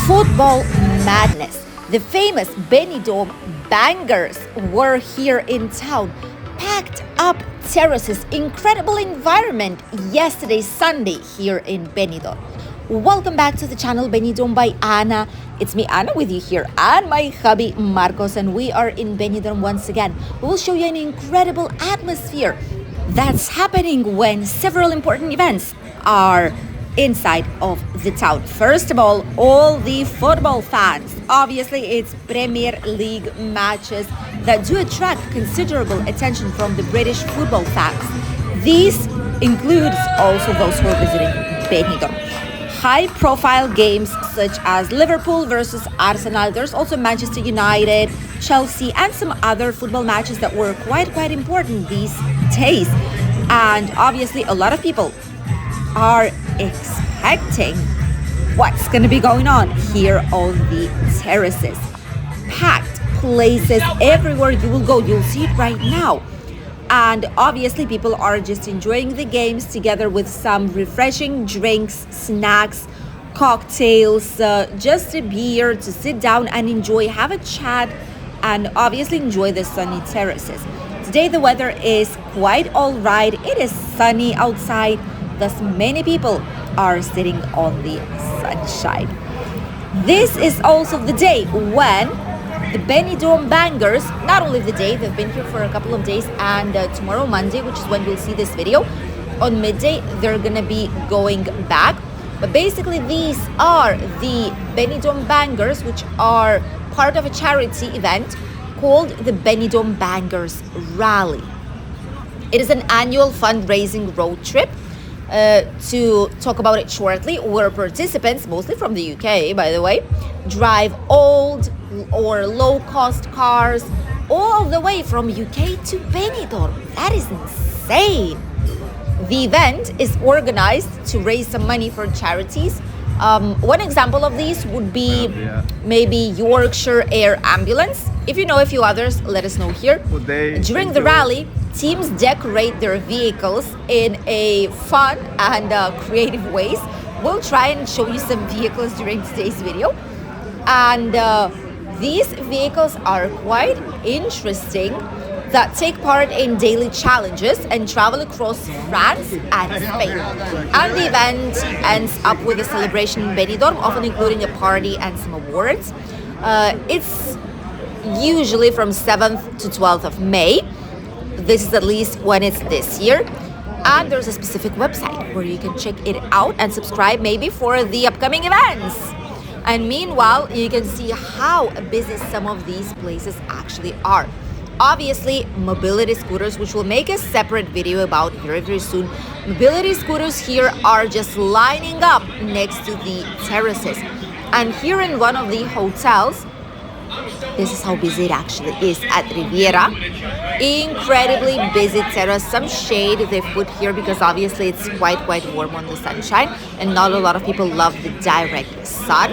Football madness. The famous Benidorm Bangers were here in town. Packed up terraces, incredible environment yesterday, Sunday, here in Benidorm. Welcome back to the channel Benidorm by Anna. It's me, Anna, with you here, and my hubby, Marcos, and we are in Benidorm once again. We will show you an incredible atmosphere that's happening when several important events are inside of the town. First of all the football fans. Obviously, it's Premier League matches that do attract considerable attention from the British football fans. These includes also those who are visiting Benidorm. High-profile games such as Liverpool versus Arsenal. There's also Manchester United, Chelsea, and some other football matches that were quite important these days. And obviously, a lot of people are expecting what's going to be going on here on the terraces. Packed places everywhere you will go. You'll see it right now. And obviously, people are just enjoying the games together with some refreshing drinks, snacks, cocktails, just a beer to sit down and enjoy, have a chat, and obviously enjoy the sunny terraces. Today, the weather is quite all right. It is sunny outside. Thus, many people are sitting on the sunshine. This is also the day when the Benidorm Bangers, not only the day, they've been here for a couple of days, and tomorrow, Monday, which is when you'll see this video, on midday, they're going to be going back. But basically, these are the Benidorm Bangers, which are part of a charity event called the Benidorm Bangers Rally. It is an annual fundraising road trip. To talk about it shortly, where participants, mostly from the UK, by the way, drive old or low-cost cars all the way from UK to Benidorm. That is insane. The event is organized to raise some money for charities. One example of these would be maybe Yorkshire Air Ambulance. If you know a few others, let us know here. During the rally, teams decorate their vehicles in a fun and creative ways. We'll try and show you some vehicles during today's video. And these vehicles are quite interesting, that take part in daily challenges and travel across France and Spain. And the event ends up with a celebration in Benidorm, often including a party and some awards. It's usually from 7th to 12th of May. This is at least when it's this year. And there's a specific website where you can check it out and subscribe maybe for the upcoming events. And meanwhile, you can see how busy some of these places actually are. Obviously, mobility scooters, which we'll make a separate video about very soon. Mobility scooters here are just lining up next to the terraces. And here in one of the hotels, this is how busy it actually is at Riviera. Incredibly busy terrace. Some shade they've put here because obviously it's quite warm on the sunshine, and not a lot of people love the direct sun.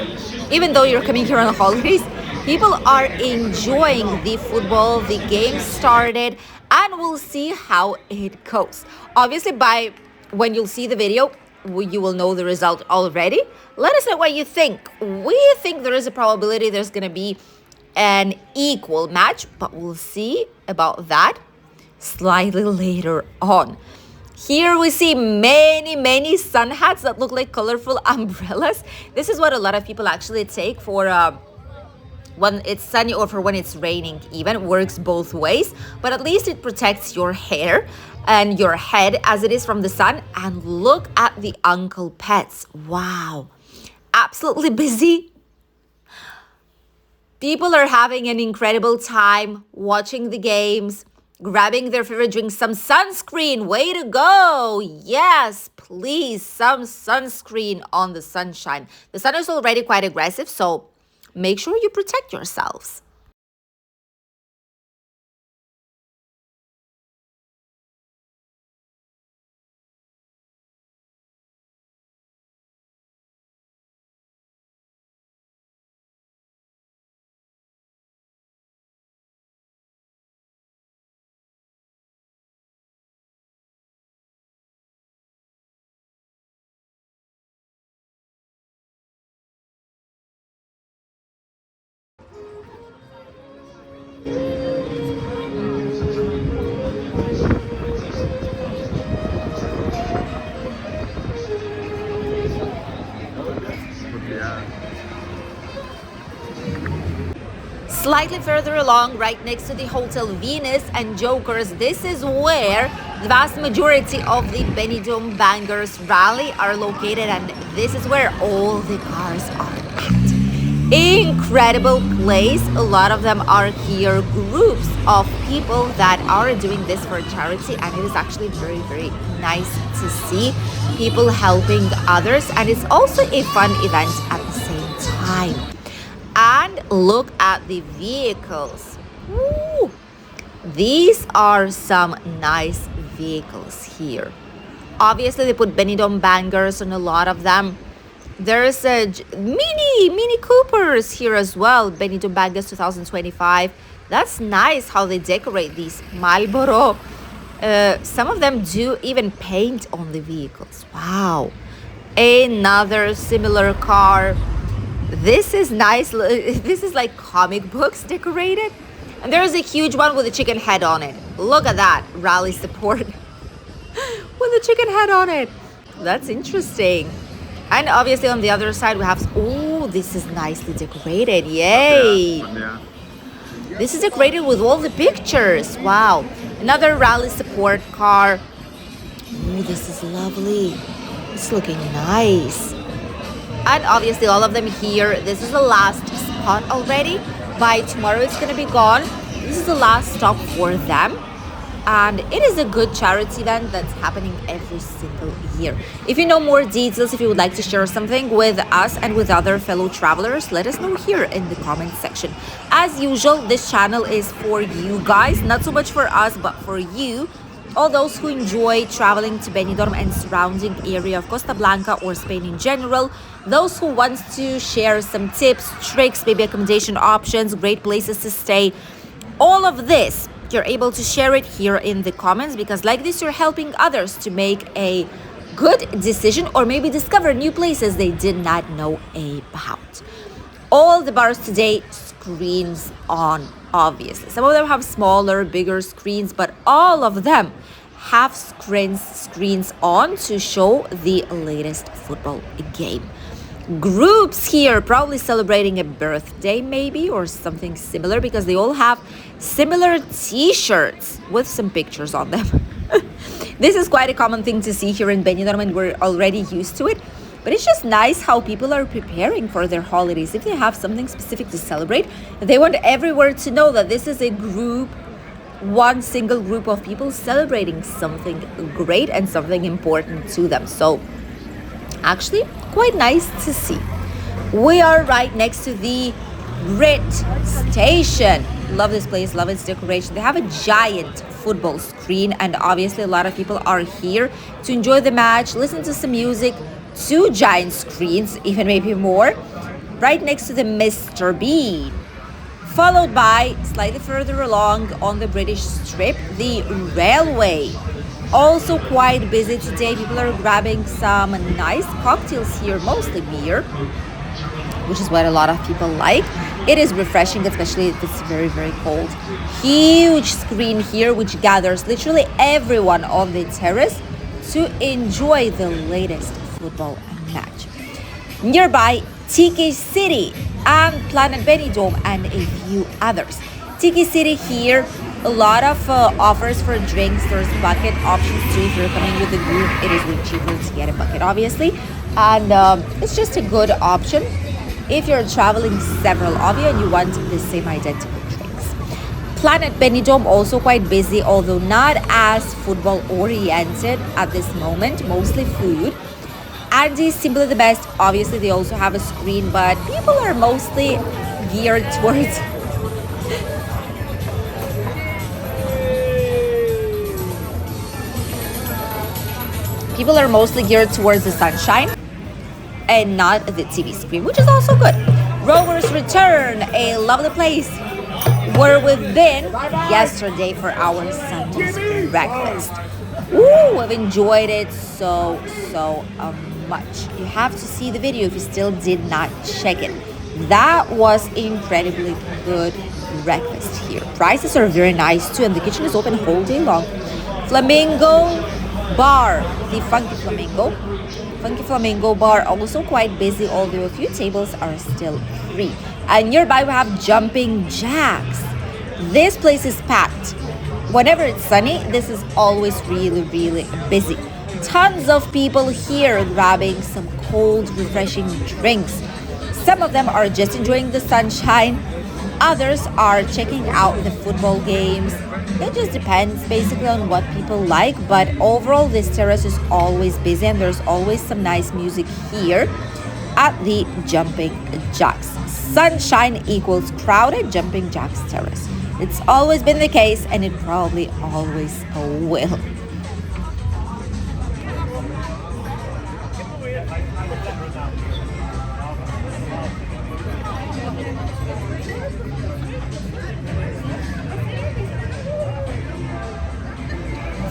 Even though you're coming here on the holidays, people are enjoying the football. The game started, and we'll see how it goes. Obviously, by when you'll see the video, you will know the result already. Let us know what you think. We think there is a probability there's going to be an equal match, but we'll see about that slightly later on. Here we see many sun hats that look like colorful umbrellas. This is what a lot of people actually take for when it's sunny or for when it's raining. Even works both ways, but at least it protects your hair and your head as it is from the sun. And look at the uncle pets. Wow, absolutely busy. People are having an incredible time watching the games, grabbing their favorite drinks, some sunscreen. Way to go. Yes, please, some sunscreen on the sunshine. The sun is already quite aggressive, so make sure you protect yourselves. Slightly further along, right next to the Hotel Venus and Jokers, this is where the vast majority of the Benidorm Bangers rally are located, and this is where all the cars are at. Incredible place. A lot of them are here, groups of people that are doing this for charity, and it is actually very, very nice to see people helping others, and it's also a fun event at the same time. And look at the vehicles. Woo! These are some nice vehicles here. Obviously, they put Benidorm Bangers on a lot of them. There's a Mini Coopers here as well. Benidorm Bangers 2025. That's nice how they decorate these. Marlboro. Some of them do even paint on the vehicles. Wow. Another similar car. This is nice. This is like comic books decorated. And there's a huge one with a chicken head on it. Look at that. Rally support with a chicken head on it. That's interesting. And obviously on the other side we have, oh, this is nicely decorated. Yay. Yeah. This is decorated with all the pictures. Wow. Another rally support car. Oh, this is lovely. It's looking nice. And obviously all of them here. This is the last spot already. By tomorrow it's going to be gone. This is the last stop for them. And it is a good charity event that's happening every single year. If you know more details, if you would like to share something with us and with other fellow travelers, let us know here in the comment section. As usual, this channel is for you guys, not so much for us, but for you. All those who enjoy traveling to Benidorm and surrounding area of Costa Blanca or Spain in general, those who want to share some tips, tricks, maybe accommodation options, great places to stay, all of this, you're able to share it here in the comments, because like this, you're helping others to make a good decision or maybe discover new places they did not know about. All the bars today, screens on, obviously. Some of them have smaller, bigger screens, but all of them have screens on to show the latest football game. Groups here probably celebrating a birthday maybe or something similar, because they all have similar t-shirts with some pictures on them. This is quite a common thing to see here in Benidorm, and we're already used to it. But it's just nice how people are preparing for their holidays. If they have something specific to celebrate, they want everywhere to know that this is a group, one single group of people celebrating something great and something important to them. So actually quite nice to see. We are right next to the Brit station. Love this place, love its decoration. They have a giant football screen, and obviously a lot of people are here to enjoy the match, listen to some music. 2 giant screens, even maybe more, right next to the Mr. Bean. Followed by, slightly further along on the British strip, the railway. Also quite busy today. People are grabbing some nice cocktails here, mostly beer, which is what a lot of people like. It is refreshing, especially if it's very, very cold. Huge screen here, which gathers literally everyone on the terrace to enjoy the latest football match. Nearby, Tiki City and Planet Benidorm and a few others. Tiki City here, a lot of offers for drinks. There's bucket options too. If you're coming with a group, it is way cheaper to get a bucket, obviously. And it's just a good option if you're traveling several of you and you want the same identical drinks. Planet Benidorm also quite busy, although not as football oriented at this moment, mostly food. Andy's simply the best. Obviously, they also have a screen, but people are mostly geared towards the sunshine and not the TV screen, which is also good. Rovers Return, a lovely place where we've been yesterday for our Sunday breakfast. Ooh, I've enjoyed it so much. You have to see the video if you still did not check it. That was incredibly good breakfast here. Prices are very nice too, and the kitchen is open whole day long. Flamingo Bar, the Funky Flamingo. Funky Flamingo Bar also quite busy, although a few tables are still free. And nearby we have Jumping Jacks. This place is packed. Whenever it's sunny, this is always really, really busy. Tons of people here grabbing some cold, refreshing drinks. Some of them are just enjoying the sunshine. Others are checking out the football games. It just depends basically on what people like, but overall this terrace is always busy and there's always some nice music here at the Jumping Jacks. Sunshine equals crowded Jumping Jacks Terrace. It's always been the case and it probably always will.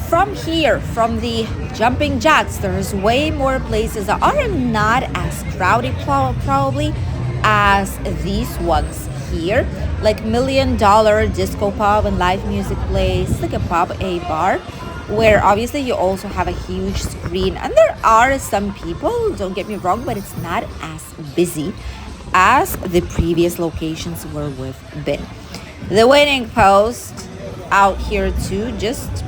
From here, from the Jumping Jacks, there's way more places that are not as crowded probably as these ones here, like $1 Million Disco Pub and live music place, like a pub, a bar, where obviously you also have a huge screen. And there are some people, don't get me wrong, but it's not as busy as the previous locations where we've been. The Winning Post out here too, just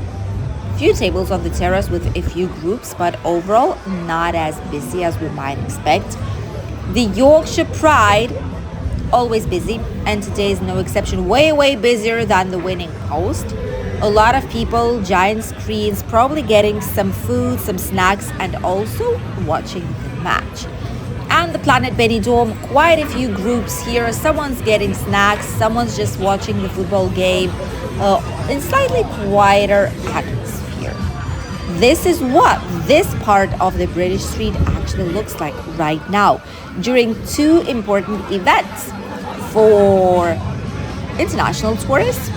few tables on the terrace with a few groups, but overall not as busy as we might expect. The Yorkshire Pride, always busy, and today is no exception. Way busier than the Winning Post. A lot of people, giant screens, probably getting some food, some snacks, and also watching the match. And the Planet Benidorm, quite a few groups here. Someone's getting snacks, someone's just watching the football game in slightly quieter atmosphere. This is what this part of the British street actually looks like right now during two important events for international tourists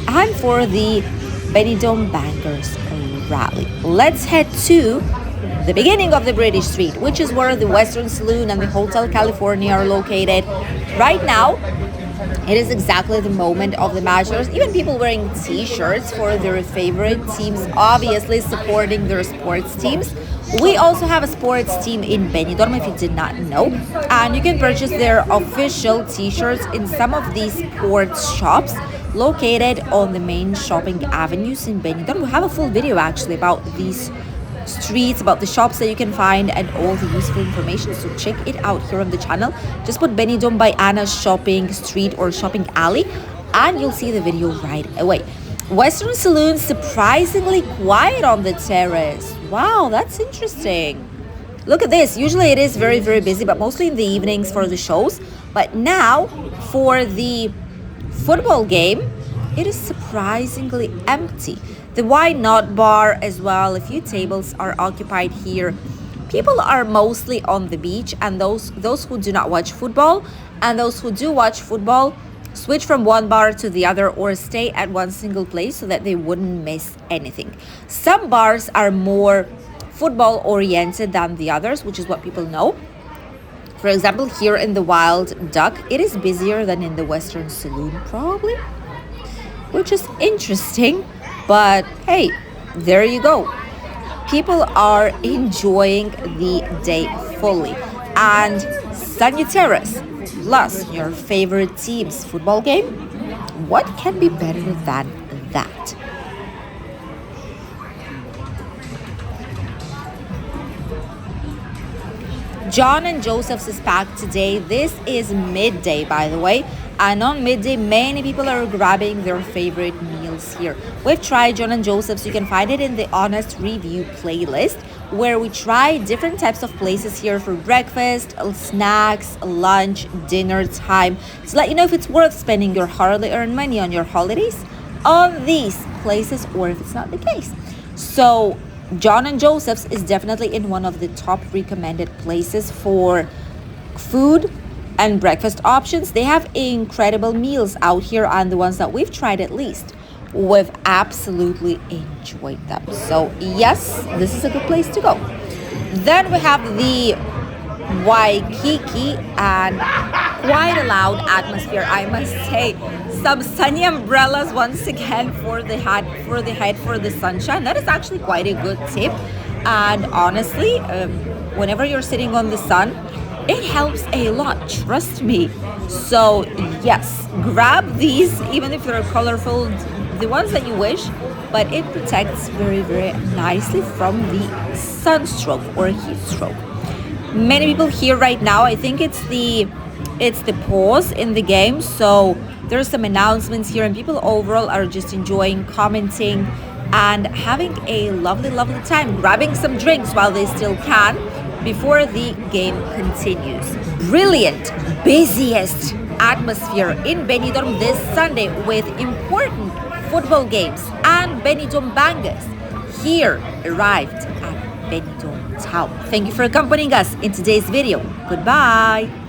and for the Benidorm Bangers rally. Let's head to the beginning of the British street, which is where the Western Saloon and the Hotel California are located. Right now, it is exactly the moment of the match. There's even people wearing t-shirts for their favorite teams, obviously supporting their sports teams. We also have a sports team in Benidorm, if you did not know. And you can purchase their official t-shirts in some of these sports shops located on the main shopping avenues in Benidorm. We have a full video actually about these streets, about the shops that you can find and all the useful information, so check it out here on the channel. Just put Benidorm by Anna shopping street or shopping alley and you'll see the video right away. Western Saloon surprisingly quiet on the terrace. Wow, that's interesting. Look at this. Usually it is very busy, but mostly in the evenings for the shows. But now for the football game, it is surprisingly empty. The Why Not bar as well, a few tables are occupied here. People are mostly on the beach, and those who do not watch football and those who do watch football switch from one bar to the other or stay at one single place so that they wouldn't miss anything. Some bars are more football oriented than the others, which is what people know. For example, here in the Wild Duck, it is busier than in the Western Saloon probably, which is interesting. But hey, there you go. People are enjoying the day fully. And Sunny Terrace plus your favorite team's football game, what can be better than that? John and Joseph's is packed today. This is midday, by the way. And on midday, many people are grabbing their favorite meals here. We've tried John and Joseph's. You can find it in the Honest Review playlist, where we try different types of places here for breakfast, snacks, lunch, dinner time, to let you know if it's worth spending your hard-earned money on your holidays on these places or if it's not the case. So John and Joseph's is definitely in one of the top recommended places for food and breakfast options. They have incredible meals out here, and the ones that we've tried at least, we've absolutely enjoyed them. So yes, this is a good place to go. Then we have the Waikiki, and quite a loud atmosphere, I must say. Some sunny umbrellas once again for the head for the sunshine. That is actually quite a good tip. And honestly, whenever you're sitting on the sun, it helps a lot, trust me. So yes, grab these, even if they're colorful, the ones that you wish, but it protects very, very nicely from the sunstroke or heat stroke. Many people here right now, I think it's the pause in the game, so there's some announcements here, and people overall are just enjoying, commenting, and having a lovely, lovely time, grabbing some drinks while they still can before the game continues. Brilliant, busiest atmosphere in Benidorm this Sunday with important football games, and Benidorm Bangers here arrived at Benidorm town. Thank you for accompanying us in today's video. Goodbye.